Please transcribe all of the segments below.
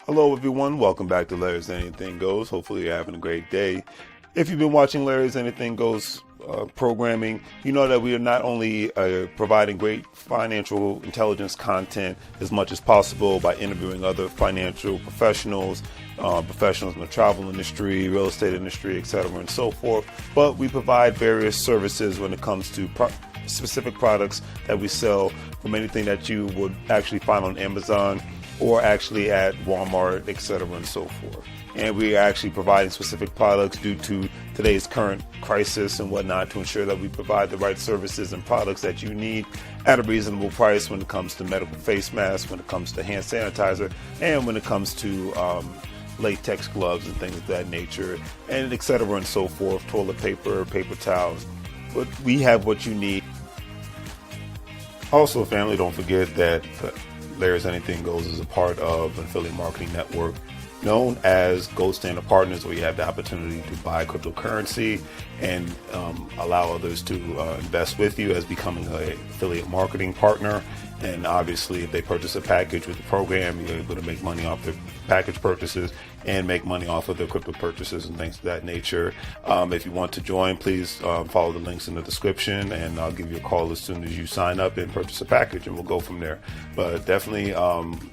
Hello everyone, welcome back to Larry's Anything Goes. Hopefully you're having a great day. If you've been watching Larry's Anything Goes programming, you know that we are not only providing great financial intelligence content as much as possible by interviewing other financial professionals, professionals in the travel industry, real estate industry, etc. and so forth, but we provide various services when it comes to specific products that we sell, from anything that you would actually find on Amazon or actually at Walmart, etc. and so forth. And we are actually providing specific products due to today's current crisis and whatnot to ensure that we provide the right services and products that you need at a reasonable price when it comes to medical face masks, when it comes to hand sanitizer, and when it comes to latex gloves and things of that nature, and etc. and so forth, toilet paper, paper towels. But we have what you need. Also, family, don't forget that Larry's Anything Goes is a part of an affiliate marketing network known as Gold Standard Partners, where you have the opportunity to buy cryptocurrency and allow others to invest with you as becoming an affiliate marketing partner. And obviously, if they purchase a package with the program, you're able to make money off their package purchases and make money off of their crypto purchases and things of that nature. If you want to join, please follow the links in the description, and I'll give you a call as soon as you sign up and purchase a package, and we'll go from there. But definitely,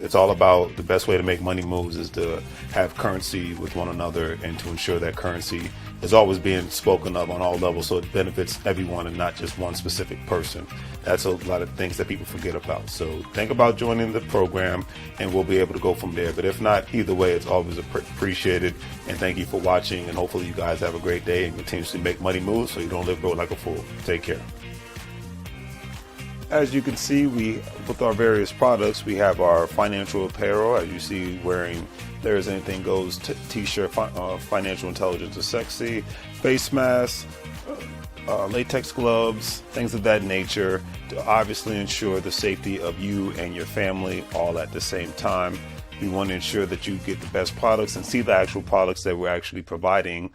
it's all about the best way to make money moves is to have currency with one another and to ensure that currency is always being spoken of on all levels, so it benefits everyone and not just one specific person. That's a lot of things that people forget about. So think about joining the program, and we'll be able to go from there. But if not, either way, it's always appreciated. And thank you for watching. And hopefully you guys have a great day and continuously make money moves so you don't live broke like a fool. Take care. As you can see, with our various products, we have our financial apparel, as you see, wearing There's Anything Goes t-shirt, financial intelligence is sexy, face masks, latex gloves, things of that nature, to obviously ensure the safety of you and your family all at the same time. We want to ensure that you get the best products and see the actual products that we're actually providing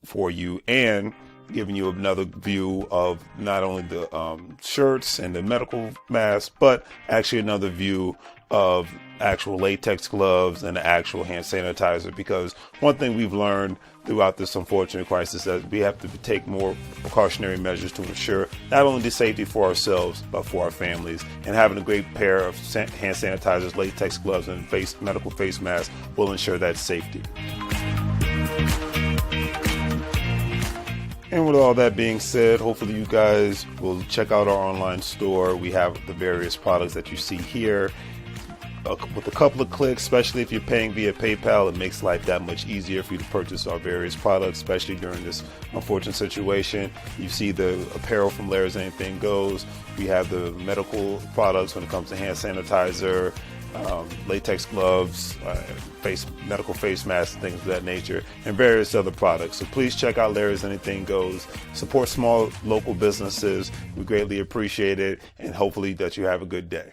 for you, and giving you another view of not only the shirts and the medical masks, but actually another view of actual latex gloves and the actual hand sanitizer. Because one thing we've learned throughout this unfortunate crisis is that we have to take more precautionary measures to ensure not only the safety for ourselves, but for our families. And having a great pair of hand sanitizers, latex gloves, and medical face masks will ensure that safety. And with all that being said, hopefully you guys will check out our online store. We have the various products that you see here. With a couple of clicks, especially if you're paying via PayPal, it makes life that much easier for you to purchase our various products, especially during this unfortunate situation. You see the apparel from Larry's Anything Goes. We have the medical products when it comes to hand sanitizer, latex gloves, medical face masks, and things of that nature, and various other products. So please check out Larry's Anything Goes. Support small local businesses. We greatly appreciate it, and hopefully that you have a good day.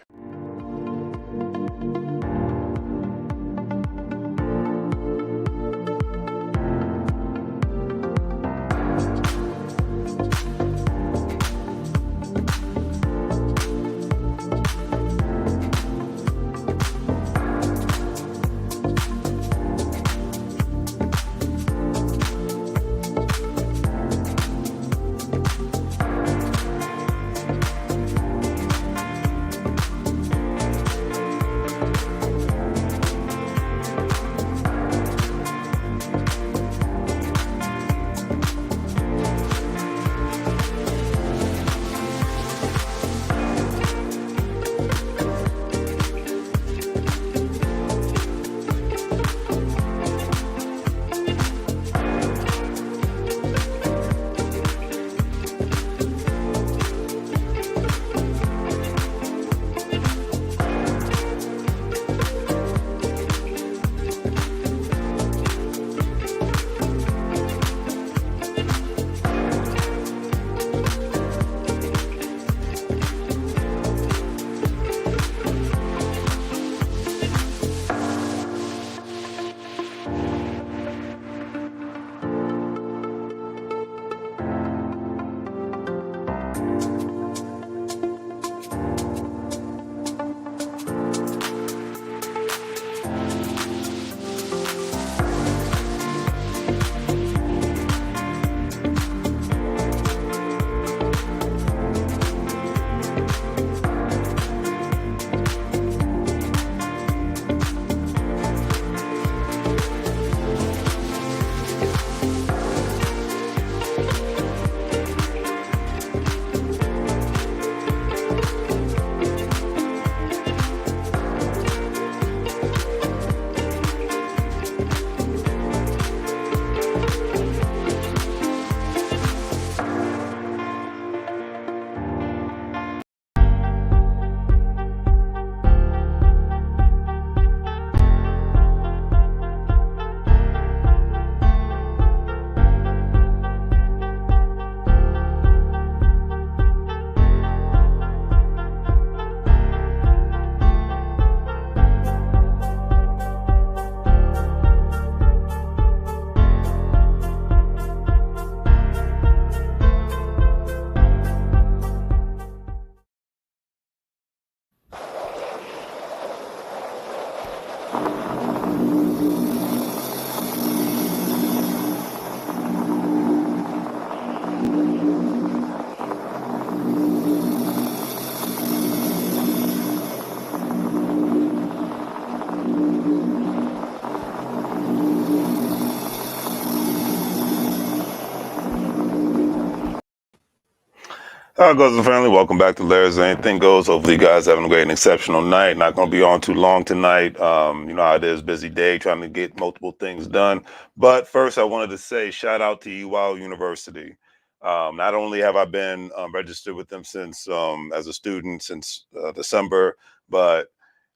How it goes, family? Welcome back to Larry's Anything Goes. Hopefully, you guys having a great and exceptional night. Not going to be on too long tonight. You know how it is, busy day, trying to get multiple things done. But first, I wanted to say shout out to UWL University. Not only have I been registered with them since as a student since December, but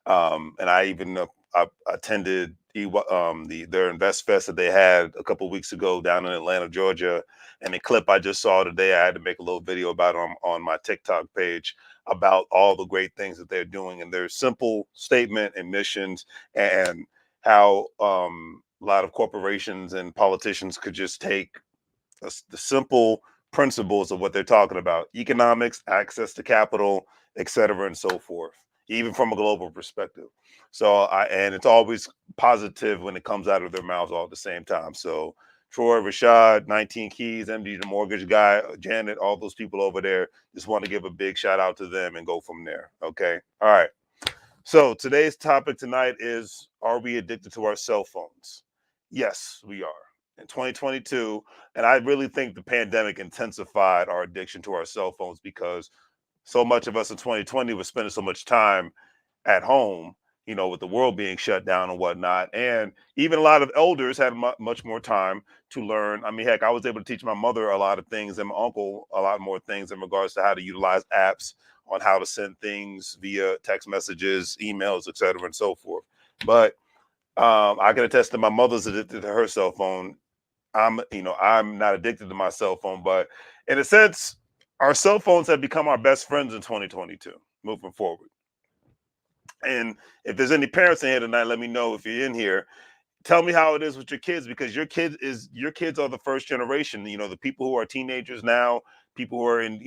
and I even I attended their Invest Fest that they had a couple weeks ago down in Atlanta, Georgia. And the clip I just saw today, I had to make a little video about it on my TikTok page about all the great things that they're doing and their simple statement and missions, and how a lot of corporations and politicians could just take the simple principles of what they're talking about: economics, access to capital, et cetera, and so forth, even from a global perspective. And it's always positive when it comes out of their mouths all at the same time. So Troy, Rashad, 19 Keys, MD, the mortgage guy, Janet, all those people over there, just want to give a big shout out to them and go from there. Okay. All right. So today's topic tonight is: are we addicted to our cell phones? Yes, we are. In 2022, and I really think the pandemic intensified our addiction to our cell phones, because so much of us in 2020 was spending so much time at home, with the world being shut down and whatnot. And even a lot of elders had much more time to learn. I mean, heck, I was able to teach my mother a lot of things and my uncle a lot more things in regards to how to utilize apps, on how to send things via text messages, emails, et cetera, and so forth. But I can attest that my mother's addicted to her cell phone. I'm not addicted to my cell phone, but in a sense, our cell phones have become our best friends in 2022 moving forward. And if there's any parents in here tonight, let me know if you're in here. Tell me how it is with your kids, because your kids are the first generation. The people who are teenagers now, people who are in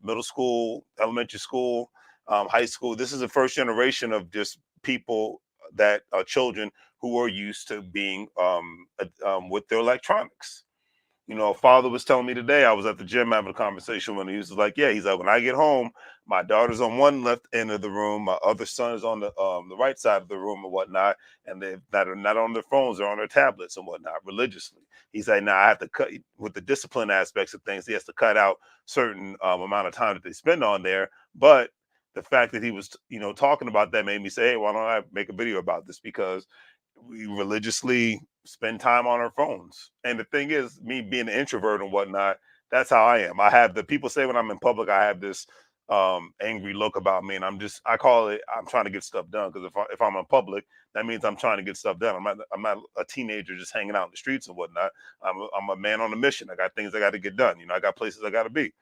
middle school, elementary school, high school. This is the first generation of just people that are children who are used to being with their electronics. A father was telling me today, I was at the gym having a conversation when he was like, yeah, he's like, when I get home, my daughter's on one left end of the room, my other son is on the right side of the room and whatnot, and they that are not on their phones, they're on their tablets and whatnot religiously. He's like, now I have to cut with the discipline aspects of things. He has to cut out certain amount of time that they spend on there. But the fact that he was, talking about that made me say, hey, why don't I make a video about this? Because we religiously spend time on our phones. And the thing is, me being an introvert and whatnot, that's how I am. I have the people say when I'm in public, I have this angry look about me, and I call it, I'm trying to get stuff done. Because if I'm in public, that means I'm trying to get stuff done. I'm not a teenager just hanging out in the streets and whatnot. I'm a man on a mission. I got things I got to get done. I got places I got to be.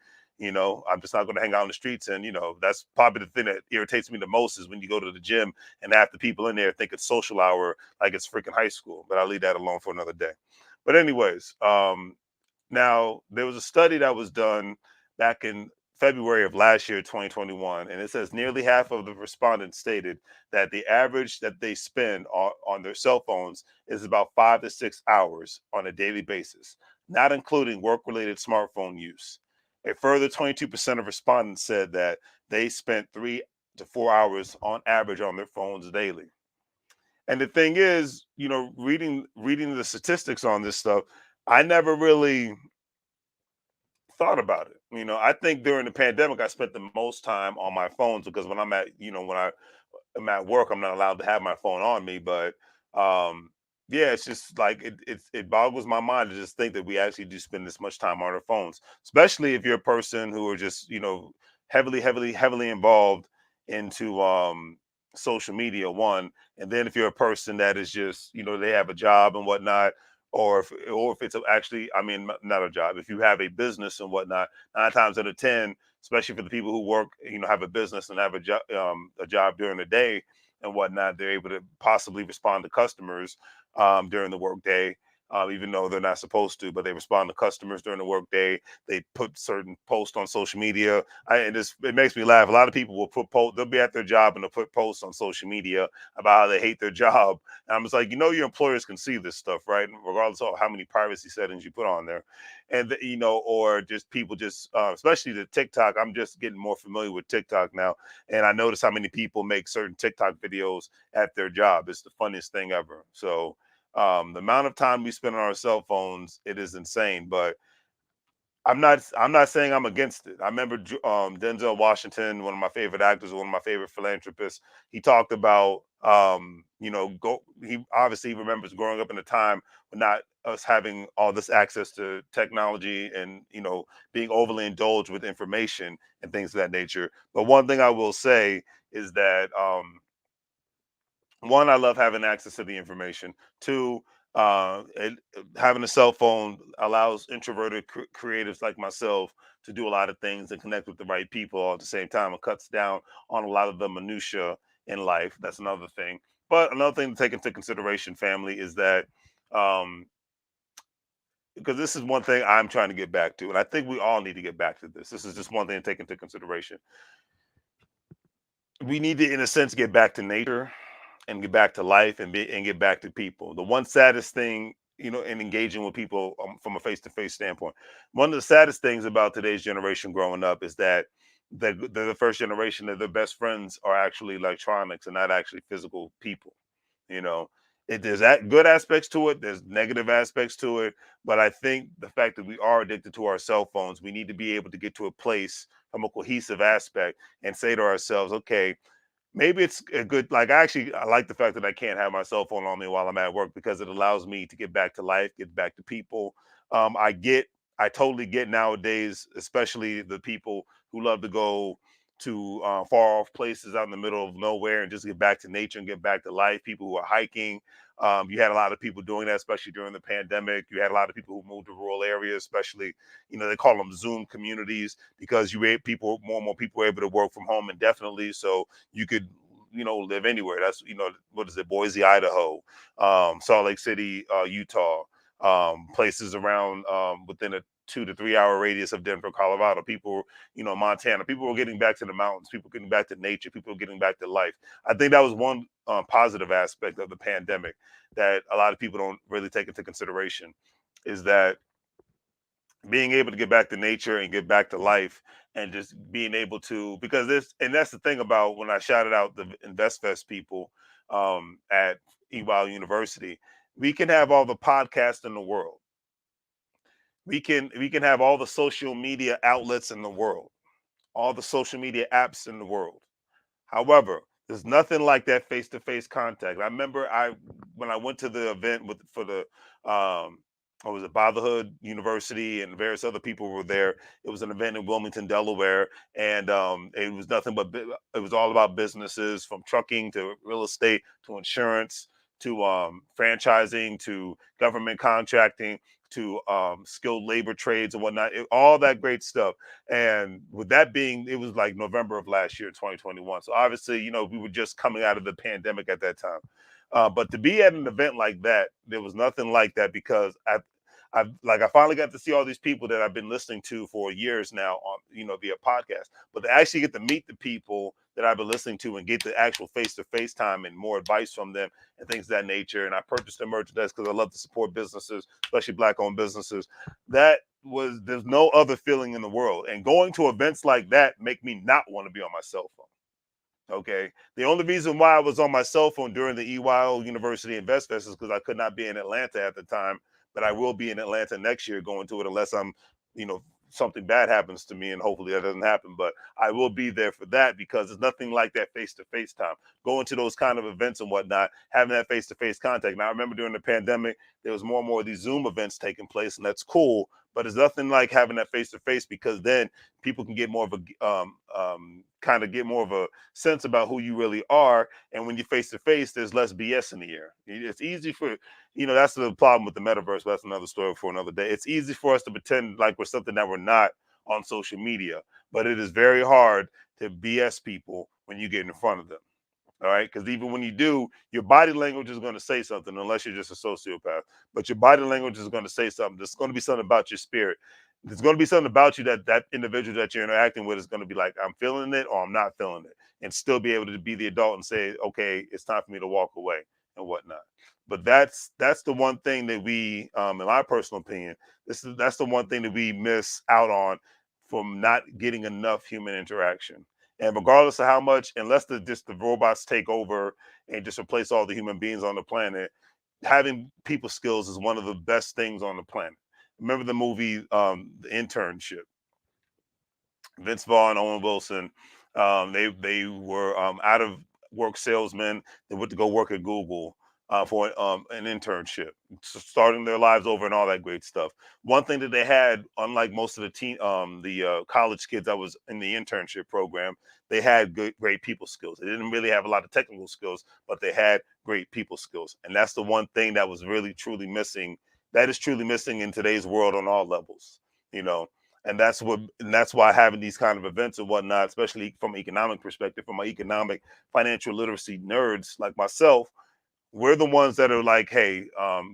I'm just not going to hang out in the streets. And that's probably the thing that irritates me the most, is when you go to the gym and half the people in there think it's social hour, like it's freaking high school. But I'll leave that alone for another day. But anyways, now there was a study that was done back in February of last year, 2021, and it says nearly half of the respondents stated that the average that they spend on their cell phones is about 5 to 6 hours on a daily basis, not including work-related smartphone use. A further 22% of respondents said that they spent 3 to 4 hours on average on their phones daily. And the thing is, reading the statistics on this stuff, I never really thought about it. I think during the pandemic, I spent the most time on my phones, because when I'm at work, I'm not allowed to have my phone on me. But um, yeah, it's just like it boggles my mind to just think that we actually do spend this much time on our phones, especially if you're a person who are just heavily, heavily, heavily involved into social media. One, and then if you're a person that is just they have a job and whatnot. Or if it's actually, I mean, not a job. If you have a business and whatnot, 9 times out of 10, especially for the people who work, have a business and have a job during the day and whatnot, they're able to possibly respond to customers during the workday, even though they're not supposed to. But they respond to customers during the workday. They put certain posts on social media. It makes me laugh. A lot of people will they'll be at their job and they'll put posts on social media about how they hate their job. And I'm just like, your employers can see this stuff, right? Regardless of how many privacy settings you put on there. And or just people just especially the TikTok. I'm just getting more familiar with TikTok now, and I notice how many people make certain TikTok videos at their job. It's the funniest thing ever. So the amount of time we spend on our cell phones, it is insane. But I'm not saying I'm against it. I remember Denzel Washington, one of my favorite actors, one of my favorite philanthropists. He talked about he obviously remembers growing up in a time when not us having all this access to technology and being overly indulged with information and things of that nature. But one thing I will say is that one, I love having access to the information. Two, having a cell phone allows introverted creatives like myself to do a lot of things and connect with the right people all at the same time. It cuts down on a lot of the minutia in life. That's another thing. But another thing to take into consideration, family, is that um, because this is one thing I'm trying to get back to, and I think we all need to get back to this. This is just one thing to take into consideration. We need to, in a sense, get back to nature and get back to life and get back to people. The one saddest thing, in engaging with people from a face to face standpoint, one of the saddest things about today's generation growing up is that they're the first generation that their best friends are actually electronics and not actually physical people. You know, there's that good aspects to it. There's negative aspects to it. But I think the fact that we are addicted to our cell phones, we need to be able to get to a place from a cohesive aspect and say to ourselves, okay, maybe it's a good I like the fact that I can't have my cell phone on me while I'm at work because it allows me to get back to life, get back to people. Um, I get I totally get nowadays, especially the people who love to go to far off places out in the middle of nowhere and just get back to nature and get back to life. People who are hiking. You had a lot of people doing that, especially during the pandemic. You had a lot of people who moved to rural areas, especially, they call them Zoom communities because people, more and more people were able to work from home indefinitely. So you could live anywhere. That's what is it, Boise, Idaho, Salt Lake City, Utah, places around within a 2 to 3 hour radius of Denver, Colorado. People, Montana. People were getting back to the mountains. People getting back to nature. People getting back to life. I think that was one positive aspect of the pandemic that a lot of people don't really take into consideration, is that being able to get back to nature and get back to life and just being able to, because this, and that's the thing about when I shouted out the InvestFest people at EWOW University. We can have all the podcasts in the world. We can have all the social media outlets in the world, all the social media apps in the world. However, there's nothing like that face-to-face contact. I remember when I went to the event for the what was it, Fatherhood University, and various other people were there. It was an event in Wilmington, Delaware, and it was nothing but it was all about businesses, from trucking to real estate to insurance to franchising to government contracting to skilled labor trades and whatnot, all that great stuff. And with that being, it was like November of last year, 2021. So obviously, we were just coming out of the pandemic at that time. But to be at an event like that, there was nothing like that, because I finally got to see all these people that I've been listening to for years now on, via podcast. But to actually get to meet the people that I've been listening to and get the actual face to face time and more advice from them and things of that nature. And I purchased their merchandise because I love to support businesses, especially Black owned businesses. There's no other feeling in the world. And going to events like that make me not want to be on my cell phone. Okay. The only reason why I was on my cell phone during the EYO University Invest Fest is because I could not be in Atlanta at the time, but I will be in Atlanta next year going to it, unless you know, something bad happens to me, and hopefully that doesn't happen. But I will be there for that, because there's nothing like that face to face time. Going to those kind of events and whatnot, having that face to face contact. Now, I remember during the pandemic, there was more and more of these Zoom events taking place, and that's cool. But it's nothing like having that face to face, because then people can get more of a kind of get more of a sense about who you really are. And when you're face to face, there's less BS in the air. It's easy for, that's the problem with the metaverse, but that's another story for another day. It's easy for us to pretend like we're something that we're not on social media, but it is very hard to BS people when you get in front of them. All right. Because even when you do, your body language is going to say something, unless you're just a sociopath. But your body language is going to say something. There's going to be something about your spirit. There's going to be something about you that individual that you're interacting with is going to be like, I'm feeling it or I'm not feeling it. And still be able to be the adult and say, okay, it's time for me to walk away and whatnot. But that's the one thing that we, in my personal opinion, that's the one thing that we miss out on from not getting enough human interaction. And regardless of how much, unless just the robots take over and just replace all the human beings on the planet, having people skills is one of the best things on the planet. Remember the movie The Internship? Vince Vaughn, Owen Wilson. They were out of work salesmen. They went to go work at Google for an internship, starting their lives over and all that great stuff. One thing that they had, unlike most of the college kids that was in the internship program, they had great people skills. They didn't really have a lot of technical skills, but they had great people skills, and that's the one thing that was really truly missing. That is truly missing in today's world on all levels. You know, and that's why having these kind of events and whatnot, especially from an economic perspective, from my economic financial literacy nerds like myself, we're the ones that are like, hey,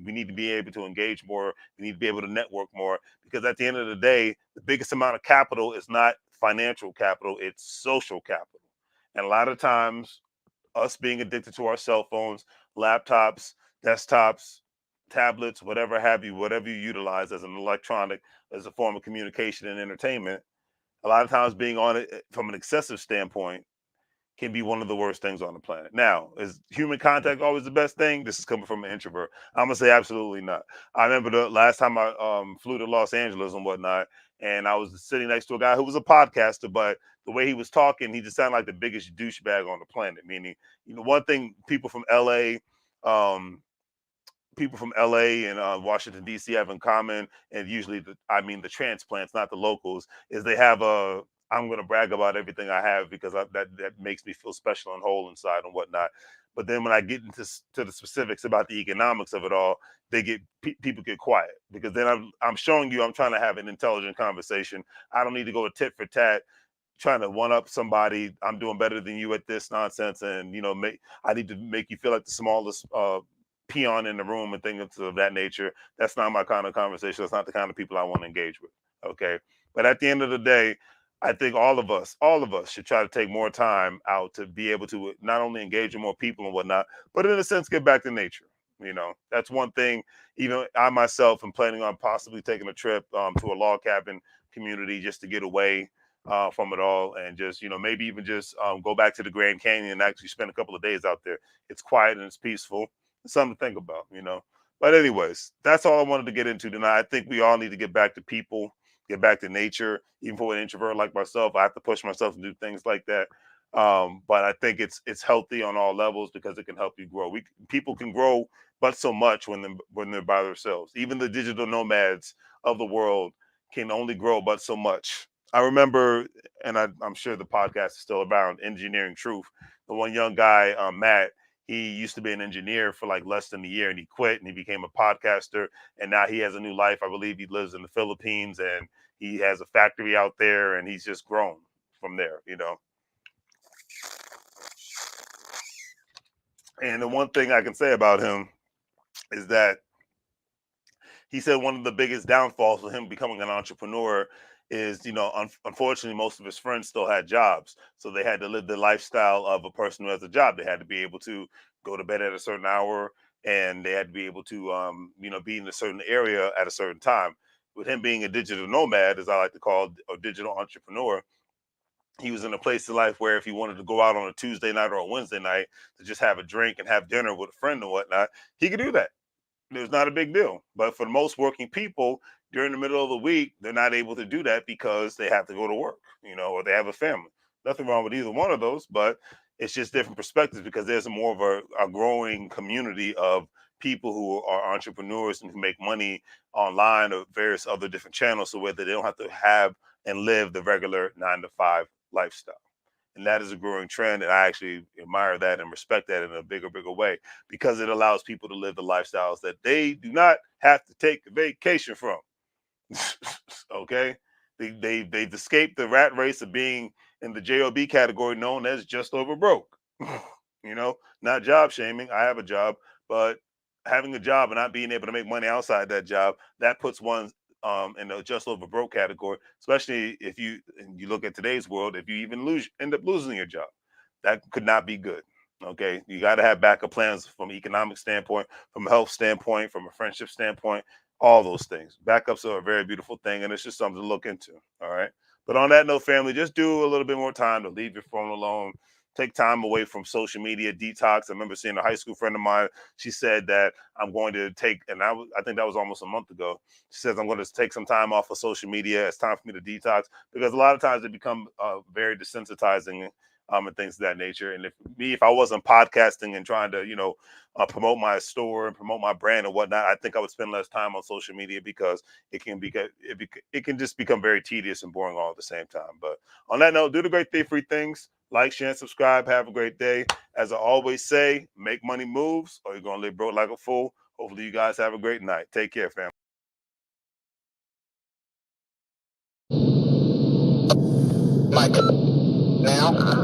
we need to be able to engage more, we need to be able to network more, because at the end of the day, the biggest amount of capital is not financial capital, it's social capital. And a lot of times, us being addicted to our cell phones, laptops, desktops, tablets, whatever have you, whatever you utilize as an electronic, as a form of communication and entertainment, a lot of times being on it from an excessive standpoint can be one of the worst things on the planet. Now, is human contact always the best thing? This is coming from an introvert. I'm gonna say absolutely not. I remember the last time I flew to Los Angeles and whatnot, and I was sitting next to a guy who was a podcaster, but the way he was talking, he just sounded like the biggest douchebag on the planet. Meaning, one thing um, people from LA and Washington D.C. have in common, and usually the transplants, not the locals, is they have a I'm going to brag about everything I have because that makes me feel special and whole inside and whatnot. But then when I get into to the specifics about the economics of it all, people get quiet because then I'm showing you I'm trying to have an intelligent conversation. I don't need to go tit for tat trying to one up somebody. I'm doing better than you at this nonsense, and I need to make you feel like the smallest peon in the room and things of that nature. That's not my kind of conversation. That's not the kind of people I want to engage with. Okay, but at the end of the day, I think all of us should try to take more time out to be able to not only engage with more people and whatnot, but in a sense get back to nature. That's one thing. Even I myself am planning on possibly taking a trip to a log cabin community just to get away from it all, and just maybe even just go back to the Grand Canyon and actually spend a couple of days out there. It's quiet and it's peaceful. It's something to think about. But anyways, that's all I wanted to get into tonight. I think we all need to get back to people, get back to nature. Even for an introvert like myself, I have to push myself to do things like that. But I think it's healthy on all levels because it can help you grow. People can grow, but so much when they're by themselves. Even the digital nomads of the world can only grow, but so much. I remember, and I'm sure the podcast is still around, Engineering Truth. The one young guy, Matt, he used to be an engineer for like less than a year and he quit and he became a podcaster. And now he has a new life. I believe he lives in the Philippines and he has a factory out there and he's just grown from there. And the one thing I can say about him is that he said one of the biggest downfalls of him becoming an entrepreneur is, unfortunately, most of his friends still had jobs. So they had to live the lifestyle of a person who has a job. They had to be able to go to bed at a certain hour and they had to be able to, be in a certain area at a certain time. With him being a digital nomad, as I like to call a digital entrepreneur, he was in a place in life where if he wanted to go out on a Tuesday night or a Wednesday night to just have a drink and have dinner with a friend and whatnot, he could do that. It's not a big deal. But for most working people, during the middle of the week, they're not able to do that because they have to go to work, or they have a family. Nothing wrong with either one of those, but it's just different perspectives because there's more of a growing community of people who are entrepreneurs and who make money online or various other different channels, so whether they don't have to have and live the regular 9 to 5 lifestyle. And that is a growing trend, and I actually admire that and respect that in a bigger way because it allows people to live the lifestyles that they do not have to take a vacation from. Okay, they've escaped the rat race of being in the job category known as just over broke. Not job shaming. I have a job, but having a job and not being able to make money outside that job, that puts one in the just over broke category, especially if you look at today's world, if you even end up losing your job, that could not be good. Okay, you got to have backup plans from an economic standpoint, from a health standpoint, from a friendship standpoint, all those things. Backups are a very beautiful thing, and it's just something to look into. All right. But on that note, family, just do a little bit more time to leave your phone alone. take time away from social media, detox. I remember seeing a high school friend of mine. She said that I'm going to take, and I think that was almost a month ago. She says I'm going to take some time off of social media. It's time for me to detox because a lot of times it become very desensitizing and things of that nature. And if I wasn't podcasting and trying to, promote my store and promote my brand and whatnot, I think I would spend less time on social media because it can just become very tedious and boring all at the same time. But on that note, do the great thing, free things. Like, share, and subscribe. Have a great day. As I always say, make money moves or you're going to live broke like a fool. Hopefully you guys have a great night. Take care, fam. Mike, now.